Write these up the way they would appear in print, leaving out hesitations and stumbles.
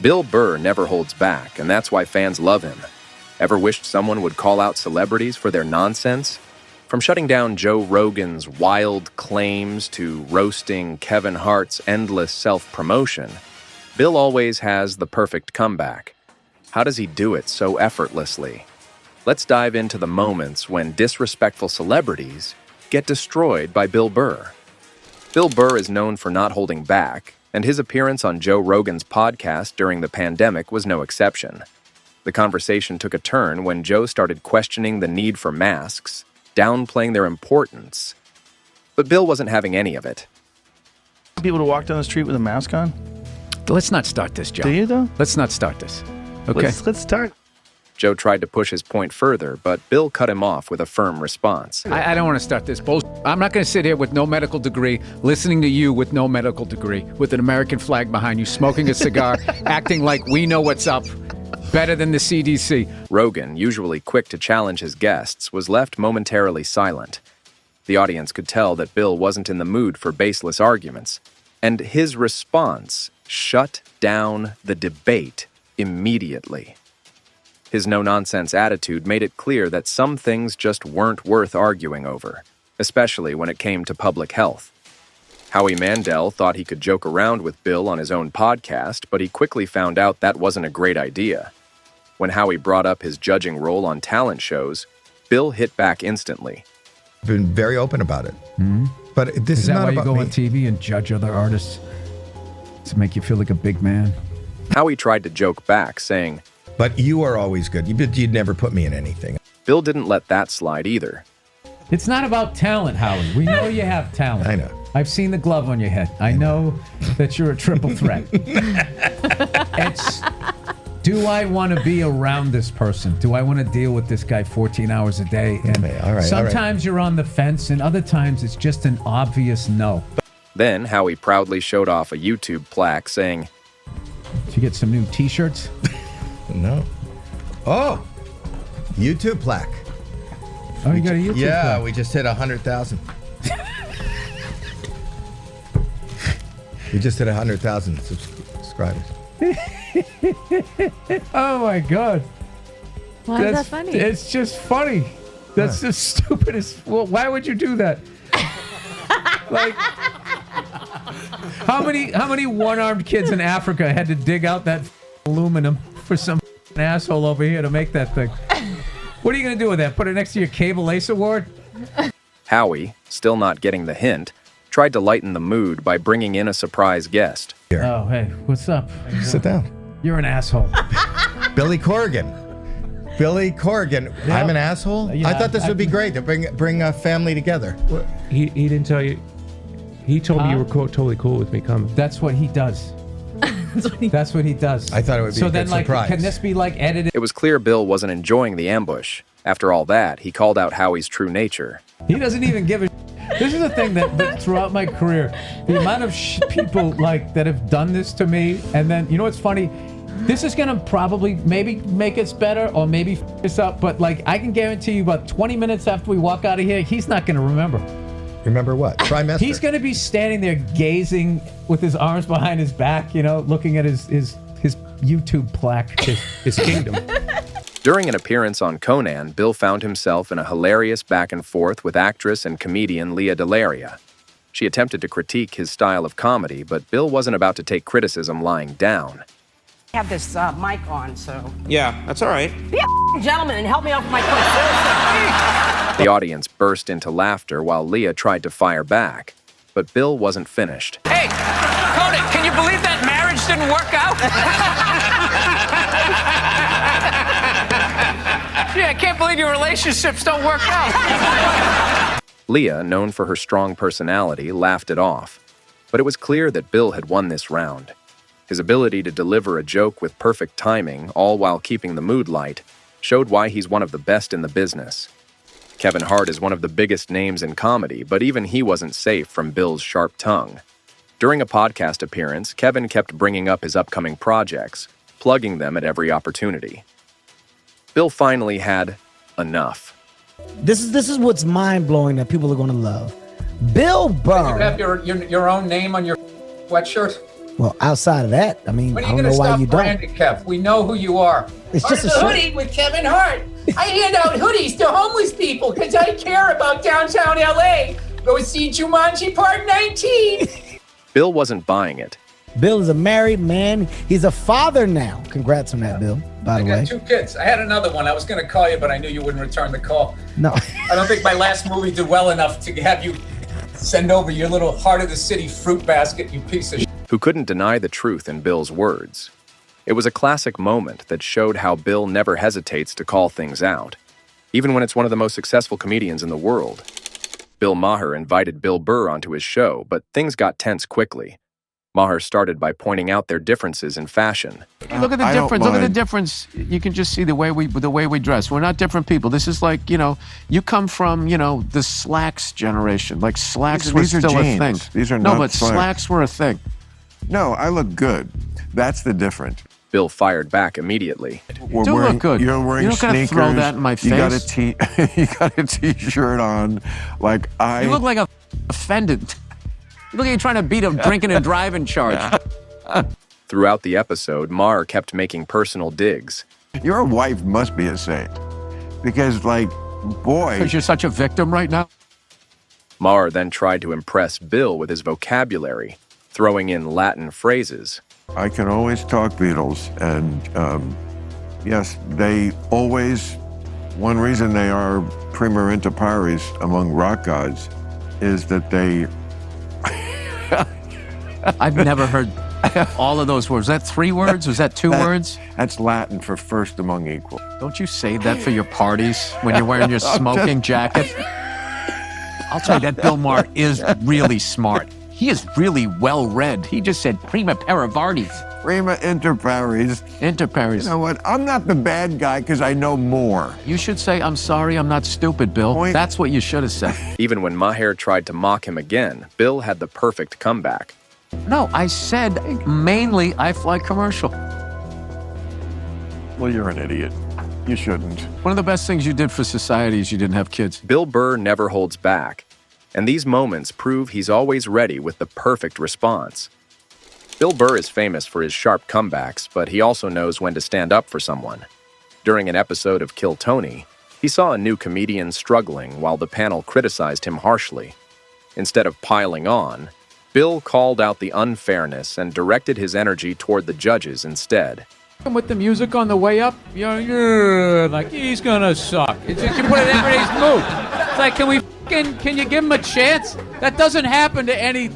Bill Burr never holds back, and that's why fans love him. Ever wished someone would call out celebrities for their nonsense? From shutting down Joe Rogan's wild claims to roasting Kevin Hart's endless self-promotion, Bill always has the perfect comeback. How does he do it so effortlessly? Let's dive into the moments when disrespectful celebrities get destroyed by Bill Burr. Bill Burr is known for not holding back, and his appearance on Joe Rogan's podcast during the pandemic was no exception. The conversation took a turn when Joe started questioning the need for masks, downplaying their importance. But Bill wasn't having any of it. People to walk down the street with a mask on? Let's not start this, Joe. Do you, though? Let's not start this. Okay? Let's start. Joe tried to push his point further, but Bill cut him off with a firm response. I don't want to start this bullshit. I'm not going to sit here with no medical degree, listening to you with no medical degree, with an American flag behind you, smoking a cigar, acting like we know what's up, better than the CDC. Rogan, usually quick to challenge his guests, was left momentarily silent. The audience could tell that Bill wasn't in the mood for baseless arguments, and his response shut down the debate immediately. His no-nonsense attitude made it clear that some things just weren't worth arguing over, especially when it came to public health. Howie Mandel thought he could joke around with Bill on his own podcast, but he quickly found out that wasn't a great idea. When Howie brought up his judging role on talent shows, Bill hit back instantly. Been very open about it. Mm-hmm. But this is not about me. Is that why you go on TV and judge other artists? To make you feel like a big man? Howie tried to joke back, saying, "But you are always good. You'd never put me in anything." Bill didn't let that slide either. It's not about talent, Howie. We know you have talent. I know. I've seen the glove on your head. I know that you're a triple threat. It's, do I want to be around this person? Do I want to deal with this guy 14 hours a day? And all right, sometimes you're on the fence, and other times it's just an obvious no. Then Howie proudly showed off a YouTube plaque saying, Did you get some new t-shirts? No. Oh, YouTube plaque. Oh, you got a YouTube plaque? Yeah, we just hit 100,000. We just hit 100,000 subscribers. Oh my God. Why is that funny? It's just funny. That's the stupidest. Well, why would you do that? Like, how many one-armed kids in Africa had to dig out that aluminum for some asshole over here to make that thing? What are you going to do with that? Put it next to your Cable Ace Award? Howie, still not getting the hint, tried to lighten the mood by bringing in a surprise guest. Here. Oh, hey, what's up? Sit down. You're an asshole. Billy Corrigan. Billy Corrigan. Yep. I'm an asshole? Yeah, I thought this would be great to bring a family together. He didn't tell you. He told me you were totally cool with me coming. That's what he does. That's what he does. I thought it would be a good surprise. Can this be like edited? It was clear Bill wasn't enjoying the ambush. After all that, he called out Howie's true nature. He doesn't even give a This is the thing that throughout my career, the amount of people like that have done this to me, and then, you know what's funny? This is gonna probably maybe make us better or maybe this up, but like I can guarantee you about 20 minutes after we walk out of here, he's not gonna remember. Remember what? Trimester. He's gonna be standing there gazing with his arms behind his back, you know, looking at his YouTube plaque. His kingdom. During an appearance on Conan, Bill found himself in a hilarious back and forth with actress and comedian Leah Delaria. She attempted to critique his style of comedy, but Bill wasn't about to take criticism lying down. I have this mic on, so... Yeah, that's all right. Be a gentleman and help me out with my quiz. Seriously. The audience burst into laughter while Leah tried to fire back, but Bill wasn't finished. Hey, Conan, can you believe that marriage didn't work out? Yeah, I can't believe your relationships don't work out. Leah, known for her strong personality, laughed it off. But it was clear that Bill had won this round. His ability to deliver a joke with perfect timing, all while keeping the mood light, showed why he's one of the best in the business. Kevin Hart is one of the biggest names in comedy, but even he wasn't safe from Bill's sharp tongue. During a podcast appearance, Kevin kept bringing up his upcoming projects, plugging them at every opportunity. Bill finally had enough. This is what's mind-blowing that people are going to love. Bill Burr. You have your own name on your sweatshirt? Well, outside of that, I mean, When are I you don't going to know why stop you don't. branding, Kev? We know who you are. It's just a the shirt. hoodie with Kevin Hart. I hand out hoodies to homeless people because I care about downtown LA. Go see Jumanji Part 19. Bill wasn't buying it. Bill is a married man. He's a father now. Congrats on that, Bill, by the I way. got 2 kids. I had another one. I was going to call you, but I knew you wouldn't return the call. No. I don't think my last movie did well enough to have you send over your little heart of the city fruit basket, you piece of shit. Who couldn't deny the truth in Bill's words. It was a classic moment that showed how Bill never hesitates to call things out, even when it's one of the most successful comedians in the world. Bill Maher invited Bill Burr onto his show, but things got tense quickly. Maher started by pointing out their differences in fashion. Look at the difference. Look at the difference. You can just see the way we dress. We're not different people. This is like, you come from, the slacks generation. Like slacks were still a thing. These are not but slacks were a thing. No, I look good. That's the difference. Bill fired back immediately. You do look good. You're wearing You're not gonna sneakers. throw that in my face. You got a t-shirt on. Like You look like a offended. You look like you're trying to beat a drinking and driving charge. Throughout the episode, Maher kept making personal digs. Your wife must be a saint. Because, boy. Because you're such a victim right now. Maher then tried to impress Bill with his vocabulary, throwing in Latin phrases. I can always talk Beatles, and yes, they always, one reason they are prima inter pares among rock gods is that they... I've never heard all of those words. Was that 3 words? Was that 2 words? That's Latin for first among equal. Don't you save that for your parties when you're wearing your smoking jacket? I'll tell you, that Bill Maher is really smart. He is really well-read. He just said prima paravourdes. Prima inter pares. Inter pares. You know what? I'm not the bad guy because I know more. You should say, I'm sorry, I'm not stupid, Bill. That's what you should have said. Even when Maher tried to mock him again, Bill had the perfect comeback. No, I said mainly I fly commercial. Well, you're an idiot. You shouldn't. One of the best things you did for society is you didn't have kids. Bill Burr never holds back, and these moments prove he's always ready with the perfect response. Bill Burr is famous for his sharp comebacks, but he also knows when to stand up for someone. During an episode of Kill Tony, he saw a new comedian struggling while the panel criticized him harshly. Instead of piling on, Bill called out the unfairness and directed his energy toward the judges instead. With the music on the way up, you're like, he's gonna suck. It's just, you put it in everybody's mood. It's like, can you give him a chance? That doesn't happen to any...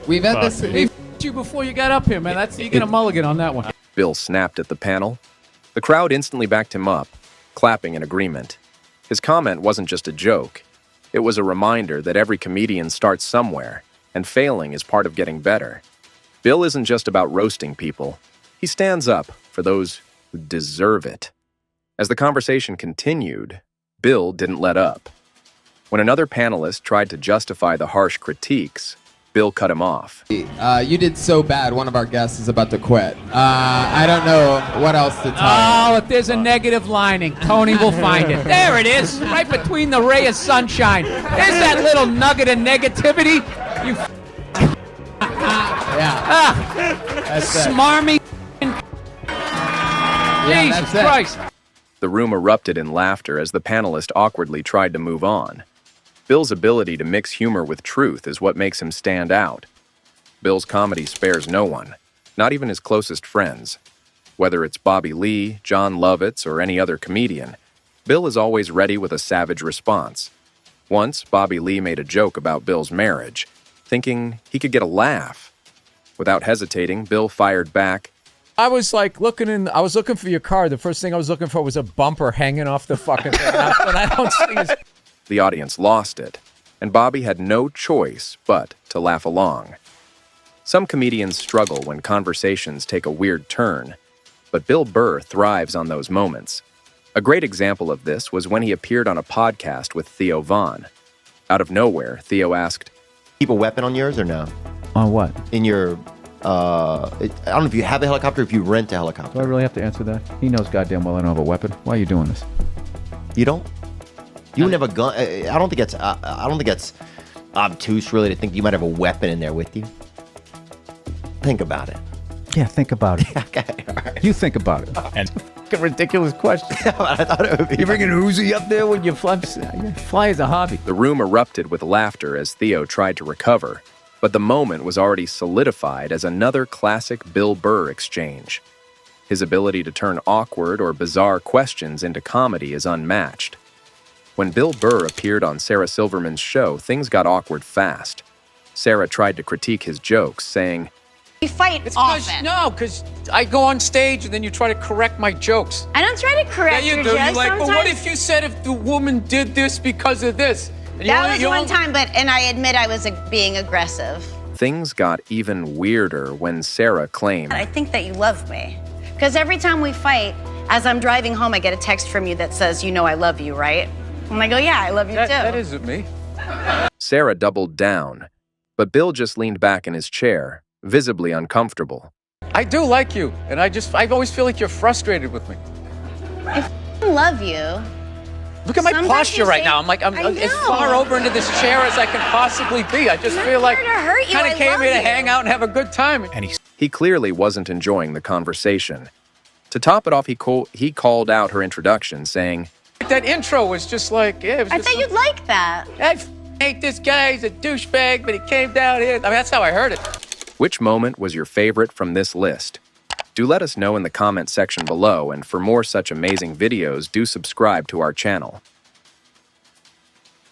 We've had this... He you before you got up here, man. You get a mulligan on that one. Bill snapped at the panel. The crowd instantly backed him up, clapping in agreement. His comment wasn't just a joke. It was a reminder that every comedian starts somewhere, and failing is part of getting better. Bill isn't just about roasting people. He stands up for those who deserve it. As the conversation continued, Bill didn't let up. When another panelist tried to justify the harsh critiques, Bill cut him off. You did so bad, one of our guests is about to quit. I don't know what else to tell you. Oh, if there's a negative lining, Tony will find it. There it is, right between the ray of sunshine. There's that little nugget of negativity. You smarmy. Jesus Christ. The room erupted in laughter as the panelist awkwardly tried to move on. Bill's ability to mix humor with truth is what makes him stand out. Bill's comedy spares no one, not even his closest friends. Whether it's Bobby Lee, John Lovitz, or any other comedian, Bill is always ready with a savage response. Once, Bobby Lee made a joke about Bill's marriage, thinking he could get a laugh. Without hesitating, Bill fired back. I was looking for your car. The first thing I was looking for was a bumper hanging off the fucking thing. But I don't see his... The audience lost it, and Bobby had no choice but to laugh along. Some comedians struggle when conversations take a weird turn, but Bill Burr thrives on those moments. A great example of this was when he appeared on a podcast with Theo Von. Out of nowhere, Theo asked, "Keep a weapon on yours or no?" On what? In your, I don't know if you have a helicopter, if you rent a helicopter. Do I really have to answer that? He knows goddamn well I don't have a weapon. Why are you doing this? You don't? You wouldn't have a gun? I don't think that's obtuse, really, to think you might have a weapon in there with you. think about it. Yeah, think about it. Okay, all right. You think about it. And a ridiculous question. I thought it would be. You bringing Uzi up there when you fly as a hobby? The room erupted with laughter as Theo tried to recover, but the moment was already solidified as another classic Bill Burr exchange. His ability to turn awkward or bizarre questions into comedy is unmatched. When Bill Burr appeared on Sarah Silverman's show, things got awkward fast. Sarah tried to critique his jokes, saying, We fight often. No, because I go on stage and then you try to correct my jokes. I don't try to correct Yeah, you your do. jokes. You're like, but what Sometimes- if you said if the woman did this because of this? And That was one time, and I admit I was being aggressive. Things got even weirder when Sarah claimed, I think that you love me. Because every time we fight, as I'm driving home, I get a text from you that says, you know I love you, right? And I go, yeah, I love you too. That isn't me. Sarah doubled down, but Bill just leaned back in his chair, visibly uncomfortable. I do like you, and I always feel like you're frustrated with me. I f***ing love you. Look at my Sometimes posture you right say- now. I'm I as know. far over into this chair as I can possibly be. I just feel like trying to hurt you. kind I of came love here to you. hang out and have a good time. And he clearly wasn't enjoying the conversation. To top it off, he called out her introduction, saying, That intro was just like, yeah, it was I just thought you'd like that. I hate this guy. He's a douchebag, but he came down here. I mean, that's how I heard it. which moment was your favorite from this list? Do let us know in the comment section below, and for more such amazing videos, do subscribe to our channel.